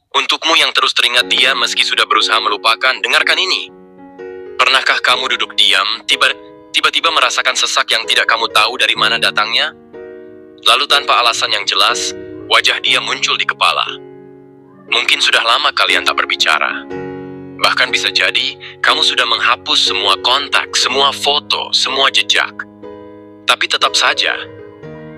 Untukmu yang terus teringat dia meski sudah berusaha melupakan, dengarkan ini. Pernahkah kamu duduk diam, tiba-tiba merasakan sesak yang tidak kamu tahu dari mana datangnya? Lalu tanpa alasan yang jelas, wajah dia muncul di kepala. Mungkin sudah lama kalian tak berbicara. Bahkan bisa jadi, kamu sudah menghapus semua kontak, semua foto, semua jejak. Tapi tetap saja,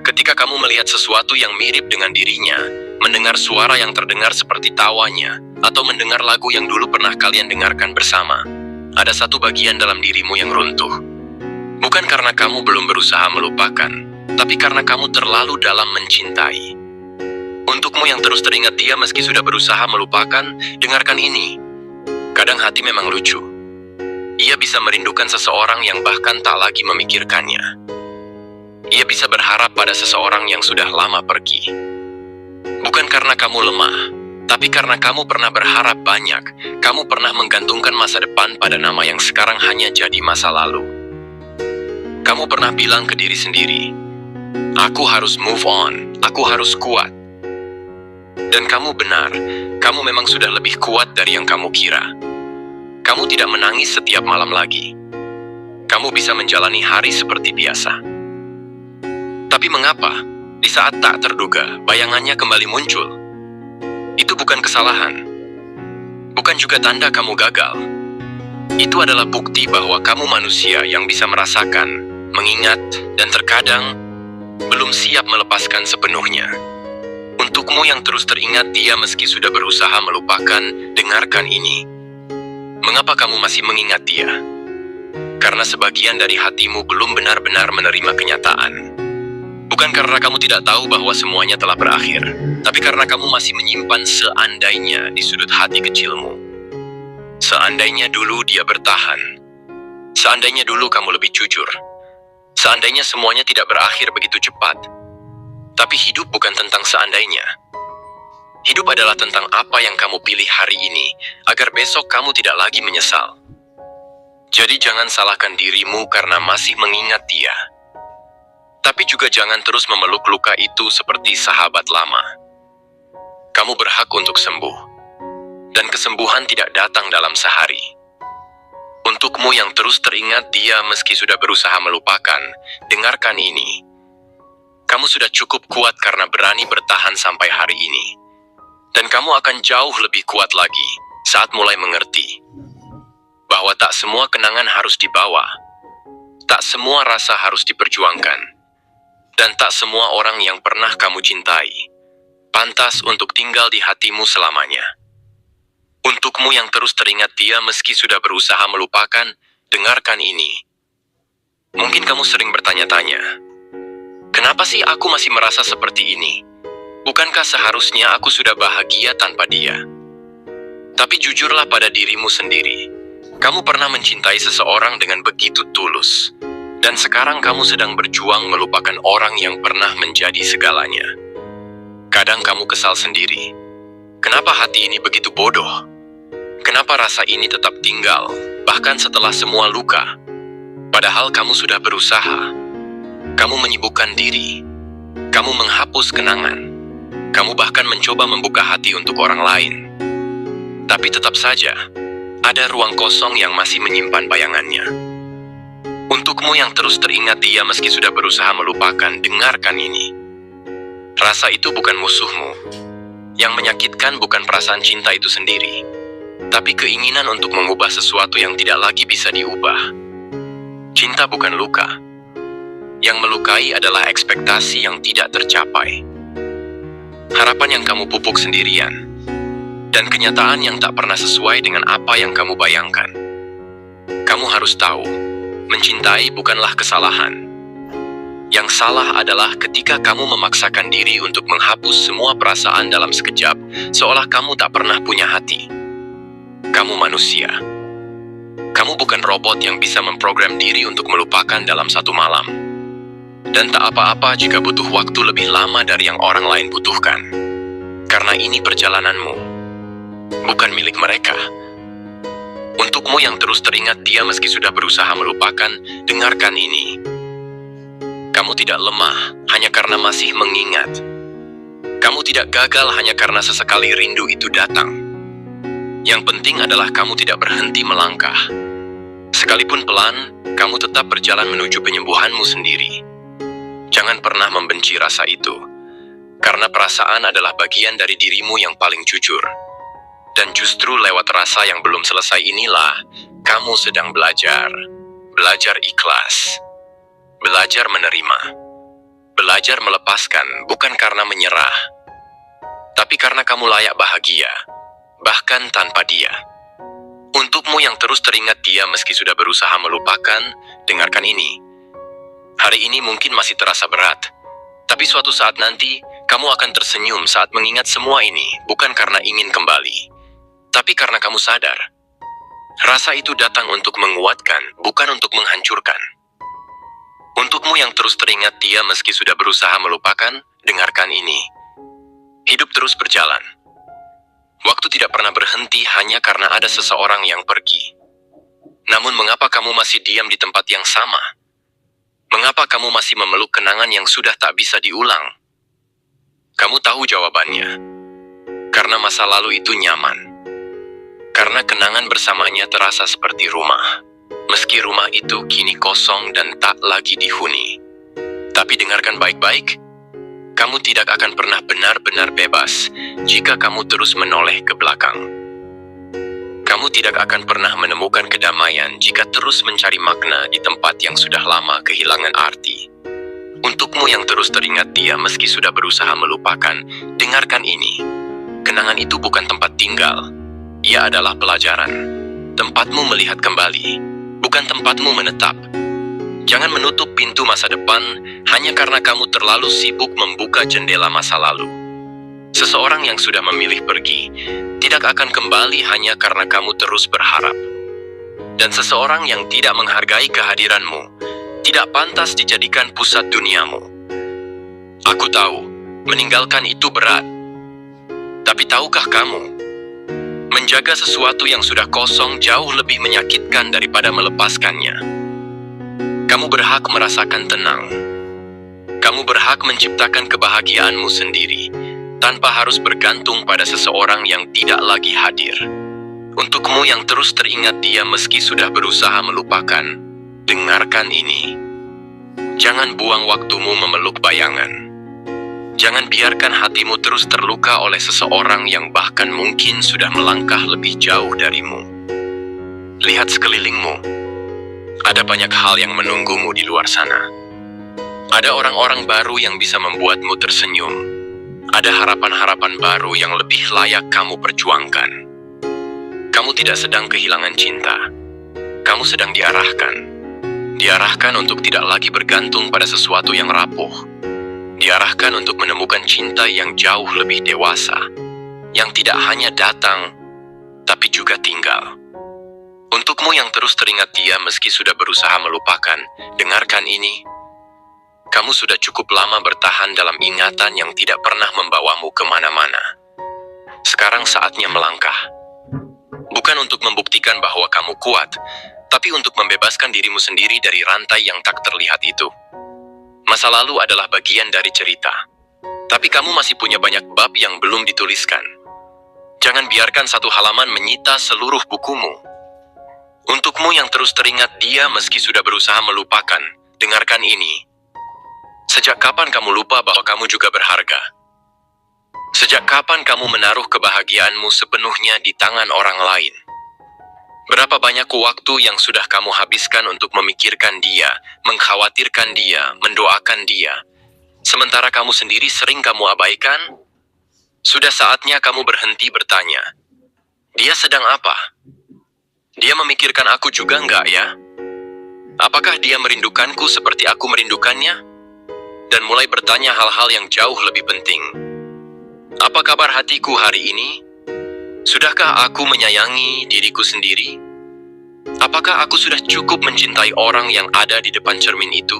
ketika kamu melihat sesuatu yang mirip dengan dirinya, mendengar suara yang terdengar seperti tawanya, atau mendengar lagu yang dulu pernah kalian dengarkan bersama, ada satu bagian dalam dirimu yang runtuh. Bukan karena kamu belum berusaha melupakan, tapi karena kamu terlalu dalam mencintai. Untukmu yang terus teringat dia meski sudah berusaha melupakan, dengarkan ini. Kadang hati memang lucu. Ia bisa merindukan seseorang yang bahkan tak lagi memikirkannya. Ia bisa berharap pada seseorang yang sudah lama pergi. Bukan karena kamu lemah, tapi karena kamu pernah berharap banyak. Kamu pernah menggantungkan masa depan pada nama yang sekarang hanya jadi masa lalu. Kamu pernah bilang ke diri sendiri, aku harus move on, aku harus kuat. Dan kamu benar, kamu memang sudah lebih kuat dari yang kamu kira. Kamu tidak menangis setiap malam lagi. Kamu bisa menjalani hari seperti biasa. Tapi mengapa, di saat tak terduga, bayangannya kembali muncul? Itu bukan kesalahan. Bukan juga tanda kamu gagal. Itu adalah bukti bahwa kamu manusia yang bisa merasakan, mengingat, dan terkadang belum siap melepaskan sepenuhnya. Untukmu yang terus teringat dia meski sudah berusaha melupakan, dengarkan ini. Mengapa kamu masih mengingat dia? Karena sebagian dari hatimu belum benar-benar menerima kenyataan. Bukan karena kamu tidak tahu bahwa semuanya telah berakhir, tapi karena kamu masih menyimpan seandainya di sudut hati kecilmu. Seandainya dulu dia bertahan. Seandainya dulu kamu lebih jujur. Seandainya semuanya tidak berakhir begitu cepat. Tapi hidup bukan tentang seandainya. Hidup adalah tentang apa yang kamu pilih hari ini, agar besok kamu tidak lagi menyesal. Jadi jangan salahkan dirimu karena masih mengingat dia. Tapi juga jangan terus memeluk luka itu seperti sahabat lama. Kamu berhak untuk sembuh. Dan kesembuhan tidak datang dalam sehari. Untukmu yang terus teringat dia meski sudah berusaha melupakan, dengarkan ini. Kamu sudah cukup kuat karena berani bertahan sampai hari ini. Dan kamu akan jauh lebih kuat lagi saat mulai mengerti bahwa tak semua kenangan harus dibawa, tak semua rasa harus diperjuangkan, dan tak semua orang yang pernah kamu cintai pantas untuk tinggal di hatimu selamanya. Untukmu yang terus teringat dia meski sudah berusaha melupakan, dengarkan ini. Mungkin kamu sering bertanya-tanya, kenapa sih aku masih merasa seperti ini? Bukankah seharusnya aku sudah bahagia tanpa dia? Tapi jujurlah pada dirimu sendiri. Kamu pernah mencintai seseorang dengan begitu tulus. Dan sekarang kamu sedang berjuang melupakan orang yang pernah menjadi segalanya. Kadang kamu kesal sendiri. Kenapa hati ini begitu bodoh? Kenapa rasa ini tetap tinggal, bahkan setelah semua luka? Padahal kamu sudah berusaha. Kamu menyibukkan diri. Kamu menghapus kenangan. Kamu bahkan mencoba membuka hati untuk orang lain. Tapi tetap saja, ada ruang kosong yang masih menyimpan bayangannya. Untukmu yang terus teringat dia meski sudah berusaha melupakan, dengarkan ini. Rasa itu bukan musuhmu. Yang menyakitkan bukan perasaan cinta itu sendiri, tapi keinginan untuk mengubah sesuatu yang tidak lagi bisa diubah. Cinta bukan luka. Yang melukai adalah ekspektasi yang tidak tercapai. Harapan yang kamu pupuk sendirian, dan kenyataan yang tak pernah sesuai dengan apa yang kamu bayangkan. Kamu harus tahu, mencintai bukanlah kesalahan. Yang salah adalah ketika kamu memaksakan diri untuk menghapus semua perasaan dalam sekejap, seolah kamu tak pernah punya hati. Kamu manusia. Kamu bukan robot yang bisa memprogram diri untuk melupakan dalam satu malam. Dan tak apa-apa jika butuh waktu lebih lama dari yang orang lain butuhkan. Karena ini perjalananmu, bukan milik mereka. Untukmu yang terus teringat dia meski sudah berusaha melupakan, dengarkan ini. Kamu tidak lemah hanya karena masih mengingat. Kamu tidak gagal hanya karena sesekali rindu itu datang. Yang penting adalah kamu tidak berhenti melangkah. Sekalipun pelan, kamu tetap berjalan menuju penyembuhanmu sendiri. Jangan pernah membenci rasa itu, karena perasaan adalah bagian dari dirimu yang paling jujur. Dan justru lewat rasa yang belum selesai inilah, kamu sedang belajar. Belajar ikhlas. Belajar menerima. Belajar melepaskan, bukan karena menyerah, tapi karena kamu layak bahagia, bahkan tanpa dia. Untukmu yang terus teringat dia meski sudah berusaha melupakan, dengarkan ini. Hari ini mungkin masih terasa berat, tapi suatu saat nanti, kamu akan tersenyum saat mengingat semua ini, bukan karena ingin kembali, tapi karena kamu sadar. Rasa itu datang untuk menguatkan, bukan untuk menghancurkan. Untukmu yang terus teringat dia meski sudah berusaha melupakan, dengarkan ini. Hidup terus berjalan. Waktu tidak pernah berhenti hanya karena ada seseorang yang pergi. Namun mengapa kamu masih diam di tempat yang sama? Mengapa kamu masih memeluk kenangan yang sudah tak bisa diulang? Kamu tahu jawabannya. Karena masa lalu itu nyaman. Karena kenangan bersamanya terasa seperti rumah. Meski rumah itu kini kosong dan tak lagi dihuni. Tapi dengarkan baik-baik, kamu tidak akan pernah benar-benar bebas jika kamu terus menoleh ke belakang. Kamu tidak akan pernah menemukan kedamaian jika terus mencari makna di tempat yang sudah lama kehilangan arti. Untukmu yang terus teringat dia meski sudah berusaha melupakan, dengarkan ini. Kenangan itu bukan tempat tinggal. Ia adalah pelajaran. Tempatmu melihat kembali, bukan tempatmu menetap. Jangan menutup pintu masa depan hanya karena kamu terlalu sibuk membuka jendela masa lalu. Seseorang yang sudah memilih pergi, tidak akan kembali hanya karena kamu terus berharap. Dan seseorang yang tidak menghargai kehadiranmu, tidak pantas dijadikan pusat duniamu. Aku tahu, meninggalkan itu berat. Tapi tahukah kamu, menjaga sesuatu yang sudah kosong jauh lebih menyakitkan daripada melepaskannya. Kamu berhak merasakan tenang. Kamu berhak menciptakan kebahagiaanmu sendiri, tanpa harus bergantung pada seseorang yang tidak lagi hadir. Untukmu yang terus teringat dia meski sudah berusaha melupakan, dengarkan ini. Jangan buang waktumu memeluk bayangan. Jangan biarkan hatimu terus terluka oleh seseorang yang bahkan mungkin sudah melangkah lebih jauh darimu. Lihat sekelilingmu. Ada banyak hal yang menunggumu di luar sana. Ada orang-orang baru yang bisa membuatmu tersenyum. Ada harapan-harapan baru yang lebih layak kamu perjuangkan. Kamu tidak sedang kehilangan cinta. Kamu sedang diarahkan. Diarahkan untuk tidak lagi bergantung pada sesuatu yang rapuh. Diarahkan untuk menemukan cinta yang jauh lebih dewasa, yang tidak hanya datang, tapi juga tinggal. Untukmu yang terus teringat dia meski sudah berusaha melupakan, dengarkan ini. Kamu sudah cukup lama bertahan dalam ingatan yang tidak pernah membawamu kemana-mana. Sekarang saatnya melangkah. Bukan untuk membuktikan bahwa kamu kuat, tapi untuk membebaskan dirimu sendiri dari rantai yang tak terlihat itu. Masa lalu adalah bagian dari cerita, tapi kamu masih punya banyak bab yang belum dituliskan. Jangan biarkan satu halaman menyita seluruh bukumu. Untukmu yang terus teringat dia meski sudah berusaha melupakan, dengarkan ini. Sejak kapan kamu lupa bahwa kamu juga berharga? Sejak kapan kamu menaruh kebahagiaanmu sepenuhnya di tangan orang lain? Berapa banyak waktu yang sudah kamu habiskan untuk memikirkan dia, mengkhawatirkan dia, mendoakan dia, sementara kamu sendiri sering kamu abaikan? Sudah saatnya kamu berhenti bertanya, dia sedang apa? Dia memikirkan aku juga enggak ya? Apakah dia merindukanku seperti aku merindukannya? Dan mulai bertanya hal-hal yang jauh lebih penting. Apa kabar hatiku hari ini? Sudahkah aku menyayangi diriku sendiri? Apakah aku sudah cukup mencintai orang yang ada di depan cermin itu?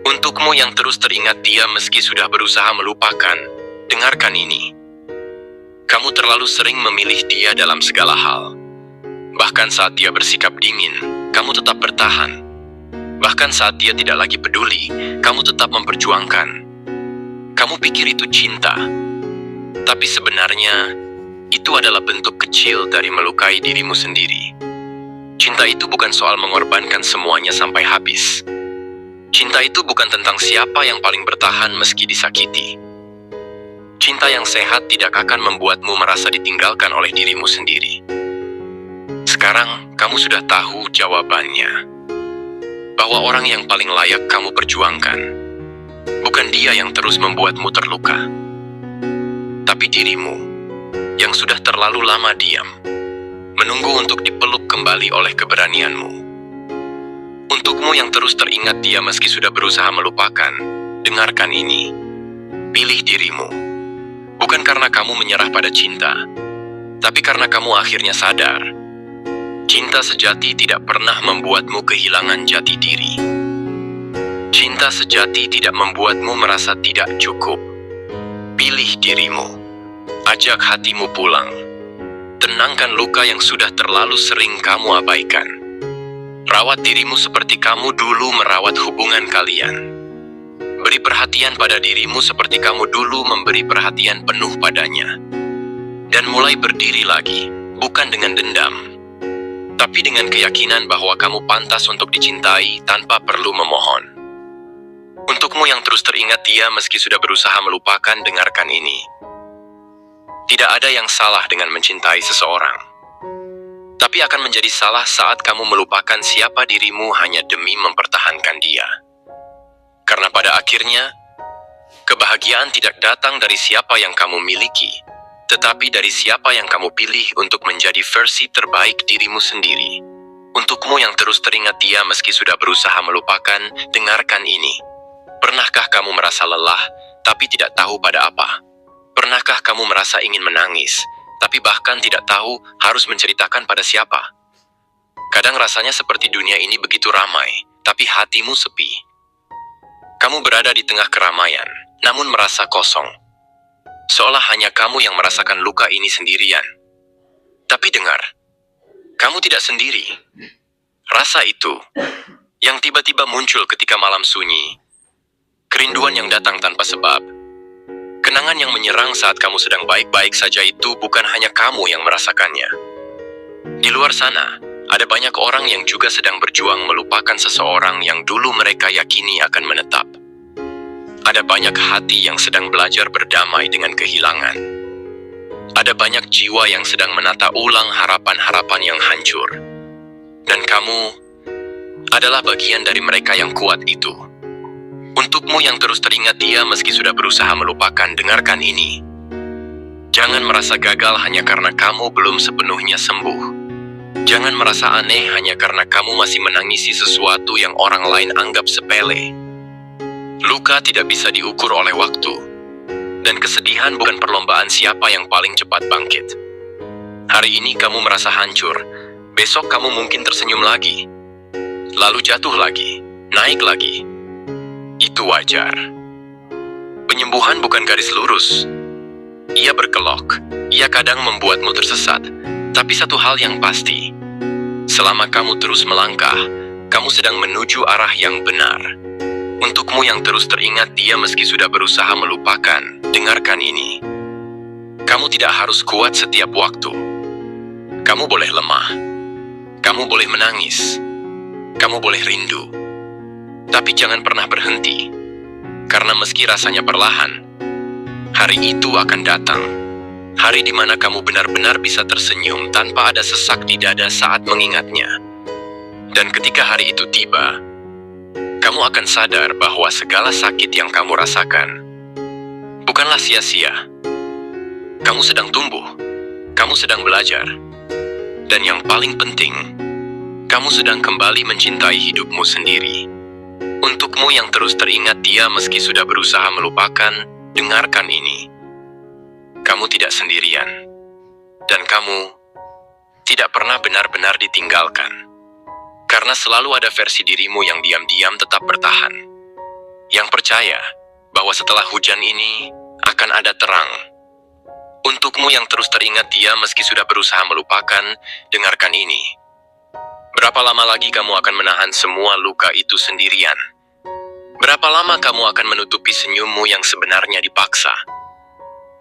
Untukmu yang terus teringat dia meski sudah berusaha melupakan, dengarkan ini. Kamu terlalu sering memilih dia dalam segala hal. Bahkan saat dia bersikap dingin, kamu tetap bertahan. Bahkan saat dia tidak lagi peduli, kamu tetap memperjuangkan. Kamu pikir itu cinta, tapi sebenarnya itu adalah bentuk kecil dari melukai dirimu sendiri. Cinta itu bukan soal mengorbankan semuanya sampai habis. Cinta itu bukan tentang siapa yang paling bertahan meski disakiti. Cinta yang sehat tidak akan membuatmu merasa ditinggalkan oleh dirimu sendiri. Sekarang, kamu sudah tahu jawabannya. Bahwa orang yang paling layak kamu perjuangkan, bukan dia yang terus membuatmu terluka, tapi dirimu yang sudah terlalu lama diam, menunggu untuk dipeluk kembali oleh keberanianmu. Untukmu yang terus teringat dia meski sudah berusaha melupakan, dengarkan ini. Pilih dirimu. Bukan karena kamu menyerah pada cinta, tapi karena kamu akhirnya sadar. Cinta sejati tidak pernah membuatmu kehilangan jati diri. Cinta sejati tidak membuatmu merasa tidak cukup. Pilih dirimu. Ajak hatimu pulang. Tenangkan luka yang sudah terlalu sering kamu abaikan. Rawat dirimu seperti kamu dulu merawat hubungan kalian. Beri perhatian pada dirimu seperti kamu dulu memberi perhatian penuh padanya. Dan mulai berdiri lagi, bukan dengan dendam, tapi dengan keyakinan bahwa kamu pantas untuk dicintai tanpa perlu memohon. Untukmu yang terus teringat dia meski sudah berusaha melupakan, dengarkan ini. Tidak ada yang salah dengan mencintai seseorang, tapi akan menjadi salah saat kamu melupakan siapa dirimu hanya demi mempertahankan dia. Karena pada akhirnya, kebahagiaan tidak datang dari siapa yang kamu miliki, tetapi dari siapa yang kamu pilih untuk menjadi versi terbaik dirimu sendiri. Untukmu yang terus teringat dia meski sudah berusaha melupakan, dengarkan ini. Pernahkah kamu merasa lelah, tapi tidak tahu pada apa? Pernahkah kamu merasa ingin menangis, tapi bahkan tidak tahu harus menceritakan pada siapa? Kadang rasanya seperti dunia ini begitu ramai, tapi hatimu sepi. Kamu berada di tengah keramaian, namun merasa kosong. Seolah hanya kamu yang merasakan luka ini sendirian. Tapi dengar, kamu tidak sendiri. Rasa itu, yang tiba-tiba muncul ketika malam sunyi, kerinduan yang datang tanpa sebab, kenangan yang menyerang saat kamu sedang baik-baik saja, itu bukan hanya kamu yang merasakannya. Di luar sana, ada banyak orang yang juga sedang berjuang melupakan seseorang yang dulu mereka yakini akan menetap. Ada banyak hati yang sedang belajar berdamai dengan kehilangan. Ada banyak jiwa yang sedang menata ulang harapan-harapan yang hancur. Dan kamu adalah bagian dari mereka yang kuat itu. Untukmu yang terus teringat dia meski sudah berusaha melupakan, dengarkan ini. Jangan merasa gagal hanya karena kamu belum sepenuhnya sembuh. Jangan merasa aneh hanya karena kamu masih menangisi sesuatu yang orang lain anggap sepele. Luka tidak bisa diukur oleh waktu, dan kesedihan bukan perlombaan siapa yang paling cepat bangkit. Hari ini kamu merasa hancur, besok kamu mungkin tersenyum lagi, lalu jatuh lagi, naik lagi. Itu wajar. Penyembuhan bukan garis lurus. Ia berkelok, ia kadang membuatmu tersesat, tapi satu hal yang pasti, selama kamu terus melangkah, kamu sedang menuju arah yang benar. Untukmu yang terus teringat dia meski sudah berusaha melupakan, dengarkan ini. Kamu tidak harus kuat setiap waktu. Kamu boleh lemah. Kamu boleh menangis. Kamu boleh rindu. Tapi jangan pernah berhenti. Karena meski rasanya perlahan, hari itu akan datang. Hari di mana kamu benar-benar bisa tersenyum tanpa ada sesak di dada saat mengingatnya. Dan ketika hari itu tiba, kamu akan sadar bahwa segala sakit yang kamu rasakan bukanlah sia-sia. Kamu sedang tumbuh, kamu sedang belajar, dan yang paling penting, kamu sedang kembali mencintai hidupmu sendiri. Untukmu yang terus teringat dia meski sudah berusaha melupakan, dengarkan ini. Kamu tidak sendirian, dan kamu tidak pernah benar-benar ditinggalkan. Karena selalu ada versi dirimu yang diam-diam tetap bertahan. Yang percaya bahwa setelah hujan ini akan ada terang. Untukmu yang terus teringat dia meski sudah berusaha melupakan, dengarkan ini. Berapa lama lagi kamu akan menahan semua luka itu sendirian? Berapa lama kamu akan menutupi senyummu yang sebenarnya dipaksa?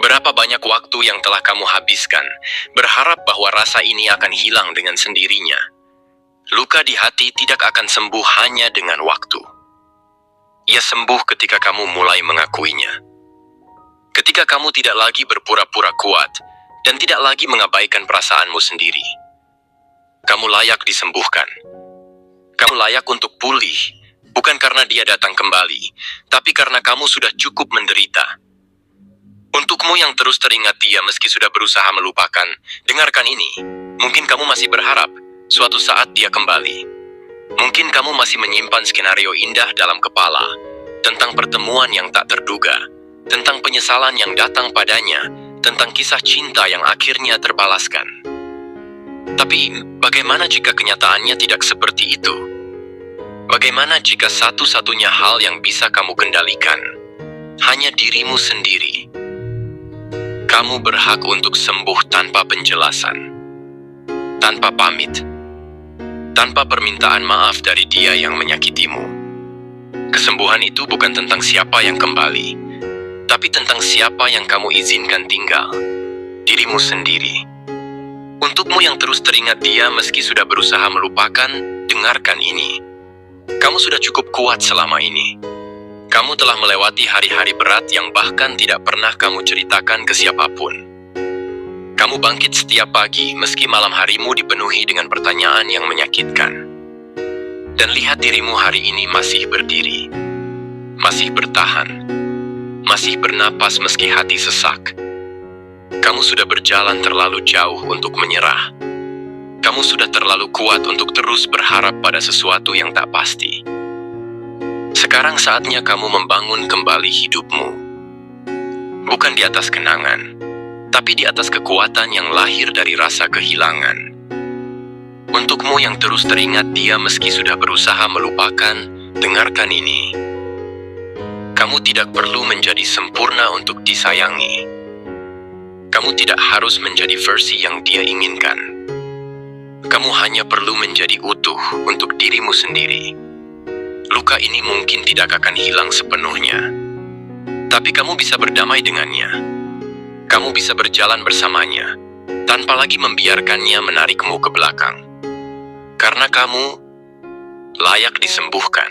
Berapa banyak waktu yang telah kamu habiskan berharap bahwa rasa ini akan hilang dengan sendirinya? Luka di hati tidak akan sembuh hanya dengan waktu. Ia sembuh ketika kamu mulai mengakuinya. Ketika kamu tidak lagi berpura-pura kuat dan tidak lagi mengabaikan perasaanmu sendiri. Kamu layak disembuhkan. Kamu layak untuk pulih, bukan karena dia datang kembali, tapi karena kamu sudah cukup menderita. Untukmu yang terus teringat dia meski sudah berusaha melupakan, dengarkan ini. Mungkin kamu masih berharap suatu saat dia kembali. Mungkin kamu masih menyimpan skenario indah dalam kepala, tentang pertemuan yang tak terduga, tentang penyesalan yang datang padanya, tentang kisah cinta yang akhirnya terbalaskan. Tapi, bagaimana jika kenyataannya tidak seperti itu? Bagaimana jika satu-satunya hal yang bisa kamu kendalikan hanya dirimu sendiri? Kamu berhak untuk sembuh tanpa penjelasan, tanpa pamit, tanpa permintaan maaf dari dia yang menyakitimu. Kesembuhan itu bukan tentang siapa yang kembali, tapi tentang siapa yang kamu izinkan tinggal, dirimu sendiri. Untukmu yang terus teringat dia meski sudah berusaha melupakan, dengarkan ini. Kamu sudah cukup kuat selama ini. Kamu telah melewati hari-hari berat yang bahkan tidak pernah kamu ceritakan ke siapapun. Kamu bangkit setiap pagi meski malam harimu dipenuhi dengan pertanyaan yang menyakitkan. Dan lihat dirimu hari ini masih berdiri, masih bertahan, masih bernapas meski hati sesak. Kamu sudah berjalan terlalu jauh untuk menyerah. Kamu sudah terlalu kuat untuk terus berharap pada sesuatu yang tak pasti. Sekarang saatnya kamu membangun kembali hidupmu. Bukan di atas kenangan, tapi di atas kekuatan yang lahir dari rasa kehilangan. Untukmu yang terus teringat dia meski sudah berusaha melupakan, dengarkan ini. Kamu tidak perlu menjadi sempurna untuk disayangi. Kamu tidak harus menjadi versi yang dia inginkan. Kamu hanya perlu menjadi utuh untuk dirimu sendiri. Luka ini mungkin tidak akan hilang sepenuhnya, tapi kamu bisa berdamai dengannya. Kamu bisa berjalan bersamanya, tanpa lagi membiarkannya menarikmu ke belakang. Karena kamu layak disembuhkan,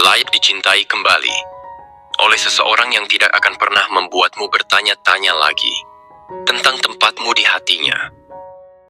layak dicintai kembali oleh seseorang yang tidak akan pernah membuatmu bertanya-tanya lagi tentang tempatmu di hatinya.